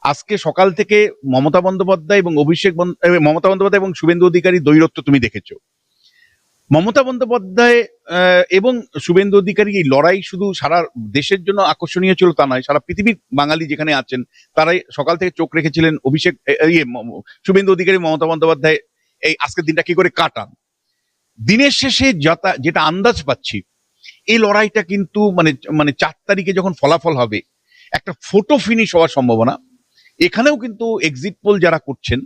আজকে সকাল থেকে মমতা বন্দ্যোপাধ্যায় এবং মমতা বন্দ্যোপাধ্যায় এবং শুভেন্দু অধিকারী দ্বৈরথ তুমি দেখেছো। মমতা বন্দ্যোপাধ্যায় এবং শুভেন্দু অধিকারী এই লড়াই শুধু সারা দেশের জন্য আকর্ষণীয় ছিল তা নয়, সারা পৃথিবীর বাঙালি যেখানে আছেন তারাই সকাল থেকে চোখ রেখেছিলেন শুভেন্দু অধিকারী মমতা বন্দ্যোপাধ্যায় এই আজকের দিনটা কি করে কাটান। দিনের শেষে যেটা আন্দাজ পাচ্ছি, এই লড়াইটা কিন্তু মানে মানে ৪ তারিখে যখন ফলাফল হবে একটা ফটো ফিনিশ হওয়ার সম্ভাবনা। এখানেও কিন্তু এক্সিট পোল যারা করছেন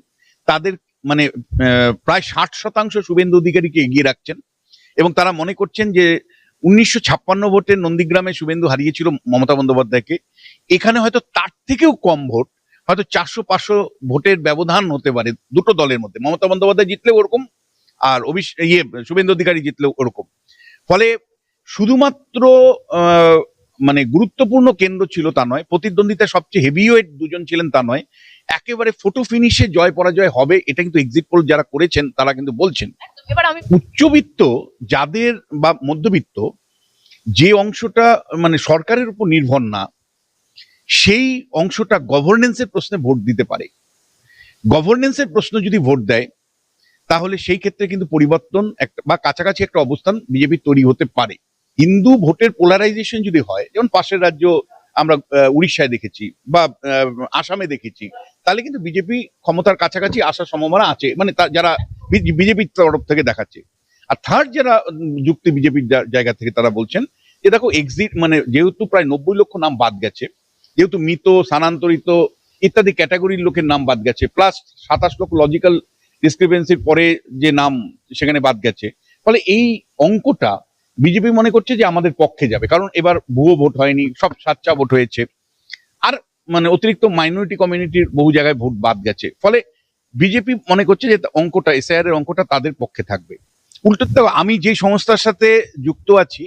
তাদের মানে প্রায় ৬০% শুভেন্দু অধিকারীকে এগিয়ে রাখছেন এবং তারা মনে করছেন যে ১৯৫৬ ভোটের নন্দীগ্রামে শুভেন্দু হারিয়েছিল মমতা বন্দ্যোপাধ্যায়কে, এখানে হয়তো তার থেকেও কম ভোট, হয়তো ৪০০-৫০০ ভোটের ব্যবধান হতে পারে দুটো দলের মধ্যে। মমতা বন্দ্যোপাধ্যায় জিতলেও ওরকম, আর শুভেন্দু অধিকারী জিতলেও ওরকম। ফলে শুধুমাত্র মানে গুরুত্বপূর্ণ কেন্দ্র ছিল তা নয়, প্রতিদ্বন্দ্বিতা সবচেয়ে হেভিওয়েট দুজন ছিলেন তা নয়, একেবারে ফটো ফিনিশে জয় পরাজয় হবে, এটা কিন্তু এক্সিট পোল যারা করেছেন তারা কিন্তু বলছেন। এবার আমি উচ্চবিত্ত যাদের বা মধ্যবিত্ত যে অংশটা মানে সরকারের উপর নির্ভর না, সেই অংশটা গভর্নেন্সের প্রশ্নে ভোট দিতে পারে। গভর্নেন্সের প্রশ্ন যদি ভোট দেয় তাহলে সেই ক্ষেত্রে কিন্তু পরিবর্তন একটা বা কাছাকাছি একটা অবস্থান বিজেপি তৈরি হতে পারে। হিন্দু ভোটের পোলারাইজেশন যদি হয়, যেমন পাশের রাজ্য আমরা উড়িষ্যায় দেখেছি বা আসামে দেখেছি, তাহলে কিন্তু বিজেপি ক্ষমতার কাছাকাছি আসার সম্ভাবনা আছে, মানে যারা বিজেপির তরফ থেকে দেখাচ্ছে। আর থার্ড যারা যুক্তি বিজেপির জায়গা থেকে তারা বলছেন যে দেখো এক্সিট মানে যেহেতু প্রায় ৯০ লক্ষ নাম বাদ গেছে, যেহেতু মৃত স্থানান্তরিত ইত্যাদি ক্যাটাগরির লোকের নাম বাদ গেছে, প্লাস ২৭ লক্ষ লজিক্যাল ডিসক্রিপেন্সির পরে যে নাম সেখানে বাদ গেছে, ফলে এই অঙ্কটা বিজেপি মনে করছে যে আমাদের পক্ষে যাবে, কারণ এবার ভুয়ো ভোট হয়নি, সব সাচ্চা ভোট হয়েছে, আর মানে অতিরিক্ত মাইনরিটি কমিউনিটির বহু জায়গায় ভোট বাদ গেছে। ফলে বিজেপি মনে করছে যে অঙ্কটা এসআইআর এর অঙ্কটা তাদের পক্ষে থাকবে। উল্টো আমি যে সংস্থার সাথে যুক্ত আছি,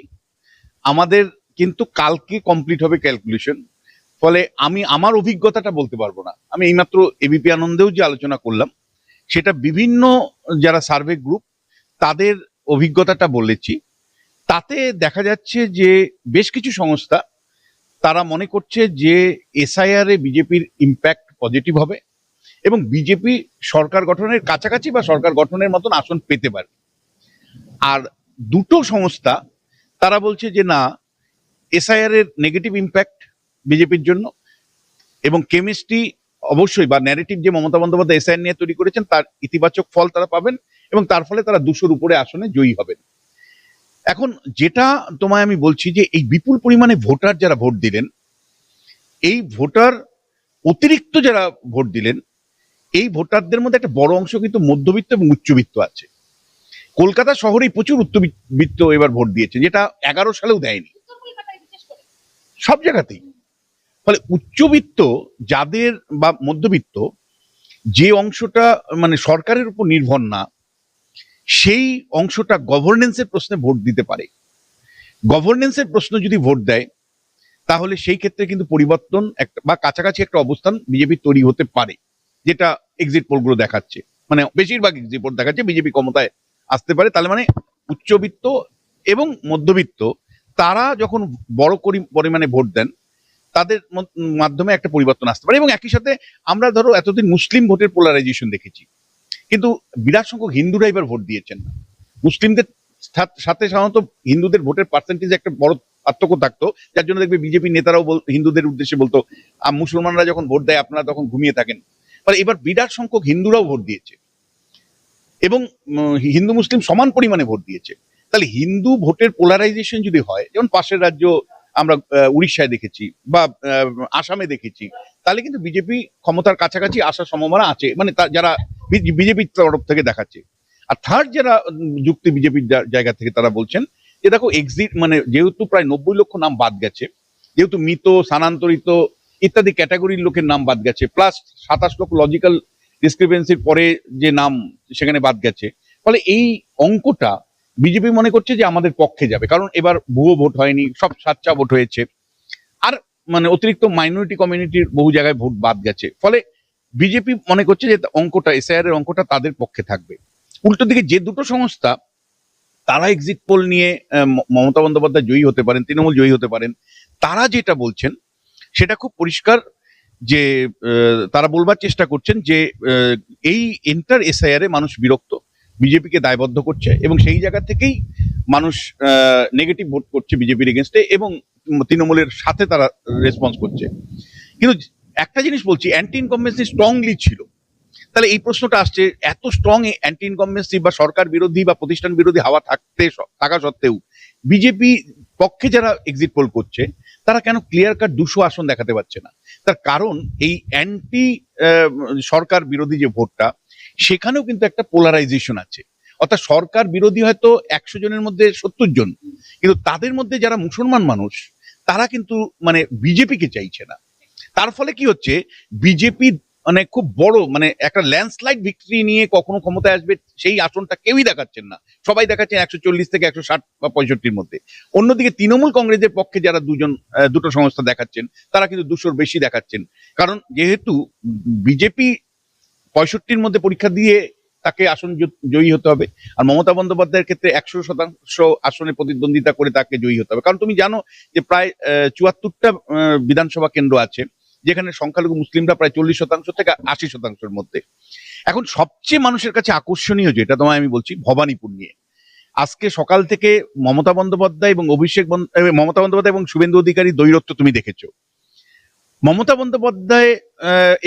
আমাদের কিন্তু কালকে কমপ্লিট হবে ক্যালকুলেশন। ফলে আমি আমার অভিজ্ঞতাটা বলতে পারবো না। আমি এইমাত্র এবিপি আনন্দেও যে আলোচনা করলাম সেটা বিভিন্ন যারা সার্ভে গ্রুপ তাদের অভিজ্ঞতাটা বলেছি, তাতে দেখা যাচ্ছে যে বেশ কিছু সংস্থা তারা মনে করছে যে এসআইআর এ বিজেপির ইম্প্যাক্ট পজিটিভ হবে এবং বিজেপি সরকার গঠনের কাছাকাছি বা সরকার গঠনের মতন আসন পেতে পারে। আর দুটো সংস্থা তারা বলছে যে না, এসআইআর এর নেগেটিভ ইম্প্যাক্ট বিজেপির জন্য, এবং কেমিস্ট্রি অবশ্যই বা ন্যারেটিভ যে মমতা বন্দ্যোপাধ্যায় এসআইআর নিয়ে তৈরি করেছেন তার ইতিবাচক ফল তারা পাবেন এবং তার ফলে তারা ২০০-র উপরে আসনে জয়ী হবেন। এখন যেটা তোমায় আমি বলছি যে এই বিপুল পরিমাণে ভোটার যারা ভোট দিলেন, এই ভোটার অতিরিক্ত যারা ভোট দিলেন, এই ভোটারদের মধ্যে একটা বড় অংশ কিন্তু মধ্যবিত্ত এবং উচ্চবিত্ত আছে। কলকাতা শহরেই প্রচুর উচ্চবিত্ত এবার ভোট দিয়েছে, যেটা ১১ সালেও দেয়নি, উত্তর কলকাতায় বিশেষ করে সব জায়গাতেই। ফলে উচ্চবিত্ত যাদের বা মধ্যবিত্ত যে অংশটা মানে সরকারের উপর নির্ভর না, সেই অংশটা গভর্নেন্সের প্রশ্নে ভোট দিতে পারে। গভর্নেন্সের প্রশ্ন যদি ভোট দেয় তাহলে সেই ক্ষেত্রে কিন্তু পরিবর্তন একটা বা কাছাকাছি একটা অবস্থান বিজেপি তৈরি হতে পারে, যেটা এক্সিট পোলগুলো দেখাচ্ছে। মানে বেশিরভাগ এক্সিট পোল দেখাচ্ছে বিজেপি ক্ষমতায় আসতে পারে। তাহলে মানে উচ্চবিত্ত এবং মধ্যবিত্ত তারা যখন বড় পরিমাণে ভোট দেন তাদের মাধ্যমে একটা পরিবর্তন আসতে পারে। এবং একই সাথে আমরা ধরো এতদিন মুসলিম ভোটের পোলারাইজেশন দেখেছি, কিন্তু বিরাট সংখ্যক হিন্দুরা এবার ভোট দিয়েছেন না। মুসলিমদের সাথে সাধারণত হিন্দুদের ভোটের পার্সেন্টেজ একটা বড় পার্থক্য থাকতো, যার জন্য দেখবে বিজেপি নেতারাও হিন্দুদের উদ্দেশ্যে বলতো মুসলমানরা যখন ভোট দেয় আপনারা তখন ঘুমিয়ে থাকেন। ফলে এবার বিরাট সংখ্যক হিন্দুরাও ভোট দিয়েছে এবং হিন্দু মুসলিম সমান পরিমাণে ভোট দিয়েছে। তাহলে হিন্দু ভোটের পোলারাইজেশন যদি হয়, যেমন পাশের রাজ্য আমরা উড়িষ্যায় দেখেছি বা আসামে দেখেছি, তাহলে কিন্তু বিজেপি ক্ষমতার কাছাকাছি আসার সম্ভাবনা আছে, মানে যারা বিজেপির তরফ থেকে দেখাচ্ছে। আর থার্ড যারা যুক্তি বিজেপির জায়গা থেকে তারা বলছেন যে দেখো এক্সিট মানে যেহেতু প্রায় ৯০ লক্ষ নাম বাদ গেছে, যেহেতু মৃত স্থানান্তরিত ইত্যাদি ক্যাটাগরির লোকের নাম বাদ গেছে, প্লাস ২৭ লক্ষ লজিক্যাল ডিসক্রিপেন্সির পরে যে নাম সেখানে বাদ গেছে, ফলে এই অঙ্কটা বিজেপি মনে করছে যে আমাদের পক্ষে যাবে, কারণ এবার ভুয়ো ভোট হয়নি, সব সাচ্চা ভোট হয়েছে, আর মানে অতিরিক্ত মাইনরিটি কমিউনিটির বহু জায়গায় ভোট বাদ গেছে। ফলে বিজেপি মনে করছে যে অঙ্কটা এসআইআর এর অঙ্কটা তাদের পক্ষে থাকবে। উল্টো দিকে যে দুটো সংস্থা তারা এক্সিট পোল নিয়ে মমতা বন্দ্যোপাধ্যায় জয়ী হতে পারেন, তৃণমূল জয়ী হতে পারেন, তারা যেটা বলছেন সেটা খুব পরিষ্কার যে তারা বলবার চেষ্টা করছেন যে এই এন্টার এসআইআর এ মানুষ বিরক্ত, বিজেপিকে দায়বদ্ধ করছে এবং সেই জায়গা থেকেই মানুষ নেগেটিভ ভোট করছে বিজেপির এগেনস্টে এবং তৃণমূলের সাথে তারা রেসপন্স করছে। কিন্তু একটা জিনিস বলছি, অ্যান্টি ইনকম্বেন্সি স্ট্রংলি ছিল, তাহলে এই প্রশ্নটা আসছে এত স্ট্রং অ্যান্টি ইনকম্বেন্সি বা সরকার বিরোধী বা প্রতিষ্ঠান বিরোধী হাওয়া থাকা সত্ত্বেও বিজেপি পক্ষে যারা এক্সিট পোল করছে তারা কেন ক্লিয়ার কাট 200 আসন দেখাতে পারছে না? তার কারণ এই অ্যান্টি সরকার বিরোধী যে ভোটটা, সেখানেও কিন্তু একটা পোলারাইজেশন আছে। অর্থাৎ সরকার বিরোধী হয়তো 100 জনের মধ্যে 70 জন, কিন্তু তাদের মধ্যে যারা মুসলমান মানুষ তারা কিন্তু মানে বিজেপিকে চাইছে না। তার ফলে কি হচ্ছে, বিজেপি মানে খুব বড় মানে একটা ল্যান্ডস্লাইড ভিক্টরি নিয়ে কখনো ক্ষমতায় আসবে সেই আসনটা কেউই দেখাচ্ছেন না, সবাই দেখাচ্ছেন 140 থেকে 160 বা 65-র মধ্যে। অন্যদিকে তৃণমূল কংগ্রেসের পক্ষে যারা দুটো সংস্থা দেখাচ্ছেন তারা কিন্তু 200-র বেশি দেখাচ্ছেন, কারণ যেহেতু বিজেপি 65-র মধ্যে পরীক্ষা দিয়ে তাকে আসন জয়ী হতে হবে, আর মমতা বন্দ্যোপাধ্যায়ের ক্ষেত্রে 100% আসনে প্রতিদ্বন্দ্বিতা করে তাকে জয়ী হতে হবে। কারণ তুমি জানো যে প্রায় 74টা বিধানসভা কেন্দ্র আছে যেখানে সংখ্যালঘু মুসলিমরা প্রায় 40% থেকে 80%-র মধ্যে। এখন সবচেয়ে মানুষের কাছে আকর্ষণীয় যেটা তোমায় আমি বলছি, ভবানীপুর নিয়ে আজকে সকাল থেকে মমতা বন্দ্যোপাধ্যায় এবং শুভেন্দু অধিকারী দ্বৈরথ তুমি দেখেছো। মমতা বন্দ্যোপাধ্যায়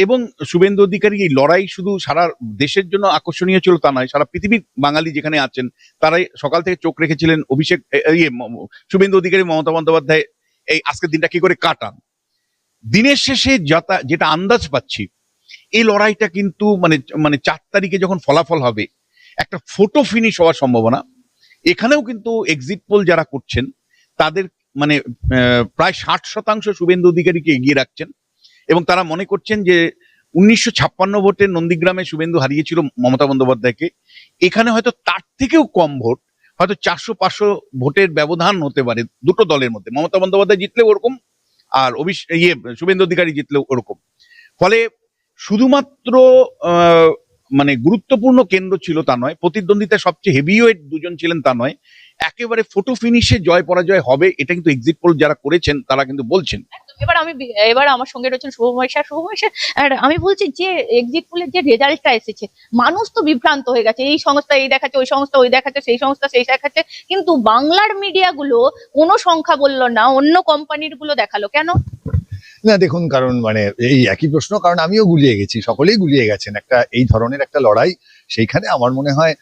এবং শুভেন্দু অধিকারী এই লড়াই শুধু সারা দেশের জন্য আকর্ষণীয় ছিল তা নয়, সারা পৃথিবীর বাঙালি যেখানে আছেন তারাই সকাল থেকে চোখ রেখেছিলেন শুভেন্দু অধিকারী মমতা বন্দ্যোপাধ্যায় এই আজকের দিনটা কি করে কাটান। দিনের শেষে যেটা আন্দাজ পাচ্ছি, এই লড়াইটা কিন্তু মানে 4 তারিখে যখন ফলাফল হবে একটা ফটো ফিনিশ হওয়ার সম্ভাবনা। এখানেও কিন্তু এক্সিট পোল যারা করছেন তাদের মানে প্রায় 60% শুভেন্দু অধিকারীকে এগিয়ে রাখছেন এবং তারা মনে করছেন যে 1956 ভোটে নন্দীগ্রামে শুভেন্দু হারিয়েছিল মমতা বন্দ্যোপাধ্যায়কে, এখানে হয়তো তার থেকেও কম ভোট, হয়তো 400-500 ভোটের ব্যবধান হতে পারে দুটো দলের মধ্যে। মমতা বন্দ্যোপাধ্যায় জিতলেও ওরকম, আর শুভেন্দু অধিকারী জিতলেও ওরকম। ফলে শুধুমাত্র মানে গুরুত্বপূর্ণ কেন্দ্র ছিল তা নয়, প্রতিদ্বন্দ্বিতা সবচেয়ে হেভিওয়েট দুজন ছিলেন তা নয়, একেবারে ফটো ফিনিশে জয় পরাজয় হবে, এটা কিন্তু এক্সিট পোল যারা করেছেন তারা কিন্তু বলছেন। এবার আমার সঙ্গে রয়েছেন শুভময় স্যার। আর আমি বলছি যে এক্সিট পোলের যে রেজাল্টটা এসেছে, মানুষ তো বিভ্রান্ত হয়ে গেছে, এই সংস্থা এই দেখাচ্ছে, ওই সংস্থা ওই দেখাচ্ছে, সেই সংস্থা সেই দেখাচ্ছে, কিন্তু বাংলার মিডিয়া গুলো কোনো সংখ্যা বললো না, অন্য কোম্পানির গুলো দেখালো কেন? না দেখুন, কারণ মানে এই একই প্রশ্ন, কারণ আমিও গুলিয়ে গেছি, সকলেই গুলিয়ে গেছেন একটা এই ধরনের একটা লড়াই। সেইখানে আমার মনে হয়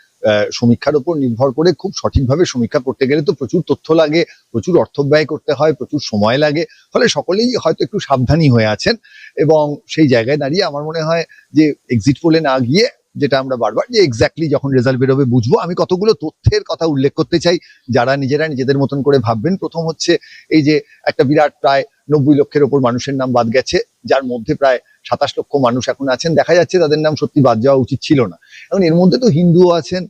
সমীক্ষার উপর নির্ভর করে খুব সঠিকভাবে সমীক্ষা করতে গেলে তো প্রচুর তথ্য লাগে, প্রচুর অর্থ ব্যয় করতে হয়, প্রচুর সময় লাগে, ফলে সকলেই হয়তো একটু সাবধানী হয়ে আছেন। এবং সেই জায়গায় দাঁড়িয়ে আমার মনে হয় যে এক্সিট পোলে না গিয়ে, যেটা আমরা বারবার যে এক্স্যাক্টলি যখন রেজাল্ট বেরোবে বুঝবো, আমি কতগুলো তথ্যের কথা উল্লেখ করতে চাই যারা নিজেদের মতন করে ভাববেন। প্রথম হচ্ছে এই যে একটা বিরাট প্রায় 90 লক্ষের ওপর মানুষের নাম বাদ গেছে, যার মধ্যে প্রায় 27 লক্ষ মানুষ এখন আছেন, দেখা যাচ্ছে তাদের নাম সত্যি বাদ যাওয়া উচিত ছিল না। এখন এর মধ্যে তো হিন্দুও আছেন,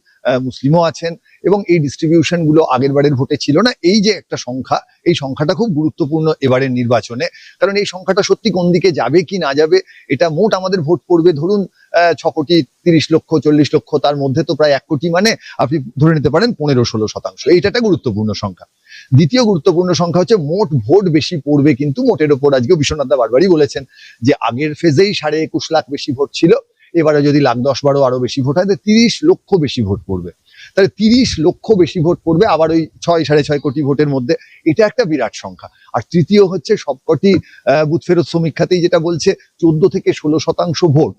মুসলিমও আছেন, এবং এই ডিস্ট্রিবিউশন গুলো আগের বারের ভোটে ছিল না। এই যে একটা সংখ্যা, এই সংখ্যাটা খুব গুরুত্বপূর্ণ এবারের নির্বাচনে, কারণ এই সংখ্যাটা সত্যি কোন দিকে যাবে কি না যাবে, এটা মোট আমাদের ভোট পড়বে ধরুন 6 কোটি 30 লক্ষ 40 লক্ষ, তার মধ্যে তো প্রায় 1 কোটি, মানে আপনি ধরে নিতে পারেন 15-16%। এইটা একটা গুরুত্বপূর্ণ সংখ্যা। দ্বিতীয় গুরুত্বপূর্ণ সংখ্যা হচ্ছে মোট ভোট বেশি পড়বে কিন্তু মোটের ওপর। আজকে বিশ্বনাথ দা বারবারই বলেছেন যে আগের ফেজেই 21.5 লাখ বেশি ভোট ছিল, এবারে যদি 1,10-12 আরো বেশি ভোট হয়, 30 লক্ষ বেশি ভোট পড়বে। তাহলে 30 লক্ষ বেশি ভোট পড়বে আবার ওই 6-6.5 কোটি ভোটের মধ্যে, এটা একটা বিরাট সংখ্যা। আর তৃতীয় হচ্ছে সবকটি বুথ ফেরত সমীক্ষাতেই যেটা বলছে 14-16% ভোট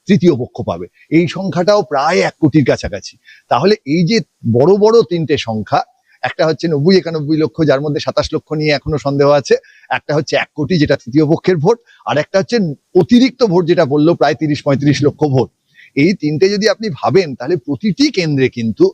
তৃতীয় পক্ষ পাবে, এই সংখ্যাটাও প্রায় 1 কোটির কাছাকাছি। তাহলে এই যে বড় বড় তিনটে সংখ্যা, একটা হচ্ছে 90-91 লক্ষ, যার মধ্যে 27 লক্ষ নিয়ে এখনো সন্দেহ আছে, একটা হচ্ছে 1 কোটি যেটা তৃতীয় পক্ষের ভোট, আর একটা হচ্ছে অতিরিক্ত ভোট যেটা বললো প্রায় 30-35 লক্ষ ভোট। এই তিনটে যদি আপনি ভাবেন, তাহলে প্রতিটি কেন্দ্রে কিন্তু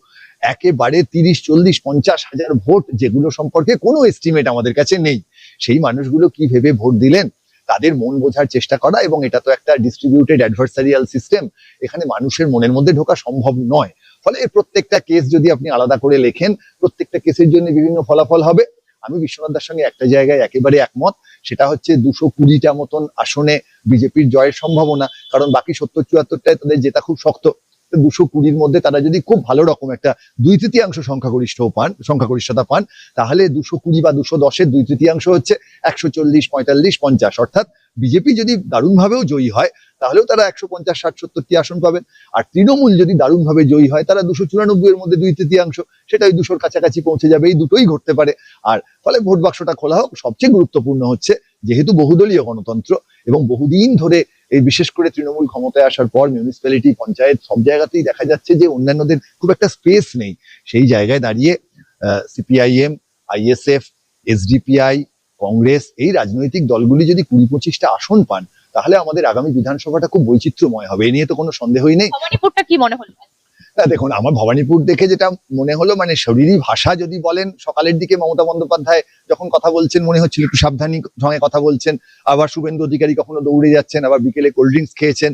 একেবারে 30-40-50 হাজার ভোট, যেগুলো সম্পর্কে কোনো এস্টিমেট আমাদের কাছে নেই। সেই মানুষগুলো কি ভেবে ভোট দিলেন, তাদের মন বোঝার চেষ্টা করা, এবং এটা তো একটা ডিস্ট্রিবিউটেড অ্যাডভার্সারিয়াল সিস্টেম, এখানে মানুষের মনের মধ্যে ঢোকা সম্ভব নয়। ফলে প্রত্যেকটা কেস যদি আপনি আলাদা করে লেখেন, প্রত্যেকটা কেসের জন্য বিভিন্ন ফলাফল হবে। আমি বিশ্বনাথদার সঙ্গে একটা জায়গায় একেবারে একমত, সেটা হচ্ছে 220টা মতন আসনে বিজেপির জয়ের সম্ভাবনা, কারণ বাকি 70-74টায় তাদের জেতা খুব শক্ত। 220-র মধ্যে তারা যদি খুব ভালো রকম একটা 2/3 সংখ্যাগরিষ্ঠতা পান, তাহলে 220 বা 210-এর 2/3 হচ্ছে 140, 45, 50, অর্থাৎ বিজেপি যদি দারুণভাবেও জয়ী হয় তাহলেও তারা 150-60-70টি আসন পাবেন। আর তৃণমূল যদি দারুণভাবে জয়ী হয় তারা 294 এর মধ্যে 2/3, সেটা ওই 200-র কাছাকাছি পৌঁছে যাবে। এই দুটোই ঘটতে পারে। আর ফলে ভোট বাক্সটা খোলা হোক। সবচেয়ে গুরুত্বপূর্ণ হচ্ছে যেহেতু বহুদলীয় গণতন্ত্র এবং বহুদিন ধরে এই বিশেষ করে তৃণমূল ক্ষমতায় আসার পর মিউনিসিপ্যালিটি, পঞ্চায়েত সব জায়গাতেই দেখা যাচ্ছে যে অন্যান্যদের খুব একটা স্পেস নেই। সেই জায়গায় দাঁড়িয়ে সিপিআইএম, আইএসএফ, এসডিপিআই, কংগ্রেস এই রাজনৈতিক দলগুলি যদি 20-25টা আসন পান তাহলে আমাদের আগামী বিধানসভাটা খুব বৈচিত্র্যময় হবে। এ নিয়ে তো কোনো সন্দেহই নেই। ভবানীপুরটা কি মনে হলো? না দেখুন, আমার ভবানীপুর দেখে যেটা মনে হলো, মানে শরীরী ভাষা যদি বলেন, সকালের দিকে মমতা বন্দ্যোপাধ্যায় যখন কথা বলছেন মনে হচ্ছিল একটু সাবধানী ঢঙে কথা বলছেন, আবার শুভেন্দু অধিকারী কখনো দৌড়ে যাচ্ছেন, আবার বিকেলে কোল্ড ড্রিঙ্কস খেয়েছেন,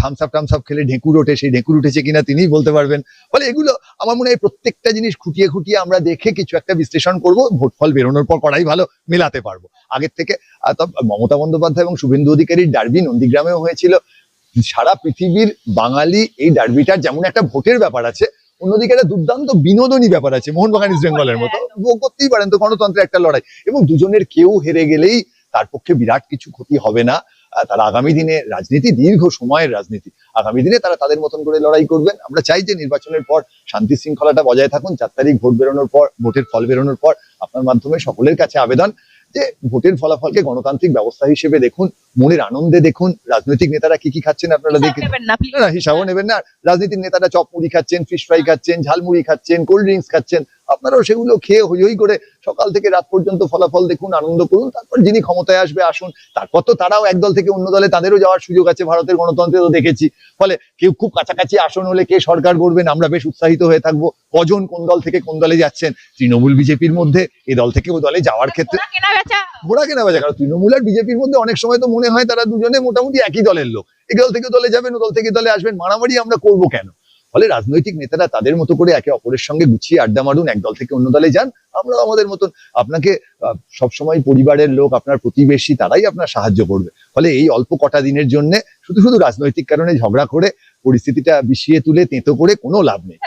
থামস আপ খেলে ঢেকুর ওঠে, সেই ঢেকুর উঠেছে কিনা তিনিই বলতে পারবেন। ফলে এগুলো আমার মনে হয় প্রত্যেকটা জিনিস খুঁটিয়ে খুঁটিয়ে আমরা দেখে কিছু একটা বিশ্লেষণ করব, ভোট ফল বেরোনোর পর করাই ভালো, মেলাতে পারবো আগের থেকে। মমতা বন্দ্যোপাধ্যায় এবং শুভেন্দু অধিকারীর ডার্বি নন্দীগ্রামেও হয়েছিল। সারা পৃথিবীর বাঙালি এই ডার্বিটার যেমন একটা ভোটের ব্যাপার আছে, অন্যদিকে একটা দুর্দান্ত বিনোদনী ব্যাপার আছে, মোহনবাগান ইস্ট বেঙ্গলের মতো। ভোগ করতেই পারেন, তো গণতন্ত্রের একটা লড়াই, এবং দুজনের কেউ হেরে গেলেই তার পক্ষে বিরাট কিছু ক্ষতি হবে না। তারা আগামী দিনে রাজনীতি দীর্ঘ সময়ের রাজনীতি, আগামী দিনে তারা তাদের মতন করে লড়াই করবেন। আমরা চাই যে নির্বাচনের পর শান্তি শৃঙ্খলাটা বজায় থাকুন। 4 তারিখ ভোট বেরোনোর পর, ভোটের ফল বেরোনোর পর আপনার মাধ্যমে সকলের কাছে আবেদন যে ভোটের ফলাফলকে গণতান্ত্রিক ব্যবস্থা হিসেবে দেখুন, মনের আনন্দে দেখুন। রাজনৈতিক নেতারা কি কি খাচ্ছেন আপনারা দেখে না, হিসাবও নেবেন না। রাজনীতির নেতারা চপ মুড়ি খাচ্ছেন, ফিশ ফ্রাই খাচ্ছেন, ঝালমুড়ি খাচ্ছেন, কোল্ড ড্রিঙ্কস খাচ্ছেন, আপনারাও সেগুলো খেয়ে হই হই করে সকাল থেকে রাত পর্যন্ত ফলাফল দেখুন, আনন্দ করুন। তারপর যিনি ক্ষমতায় আসবে আসুন, তারপর তো তারাও এক দল থেকে অন্য দলে তাদেরও যাওয়ার সুযোগ আছে, ভারতের গণতন্ত্রে তো দেখেছি। ফলে কেউ খুব কাছাকাছি আসন হলে কে সরকার করবেন আমরা বেশ উৎসাহিত হয়ে থাকবো। কজন কোন দল থেকে কোন দলে যাচ্ছেন, তৃণমূল বিজেপির মধ্যে এ দল থেকে ও দলে যাওয়ার ক্ষেত্রে ঘোড়া কেনা বেচা, কারণ তৃণমূল আর বিজেপির মধ্যে অনেক সময় তো মনে হয় তারা দুজনে মোটামুটি একই দলের লোক, এই দল থেকে দলে যাবেন, ও দল থেকে দলে আসবেন, মারামারি আমরা করবো কেন? ফলে রাজনৈতিক নেতারা তাদের মতো করে একে অপরের সঙ্গে গুছিয়ে আড্ডা মারুন, এক দল থেকে অন্য দলে যান, আমরা আমাদের মতন। আপনাকে সবসময় পরিবারের লোক, আপনার প্রতিবেশী, তারাই আপনার সাহায্য করবে। ফলে এই অল্প কটা দিনের জন্য শুধু শুধু রাজনৈতিক কারণে ঝগড়া করে পরিস্থিতিটা বিষিয়ে তুলে তেতো করে কোনো লাভ নেই।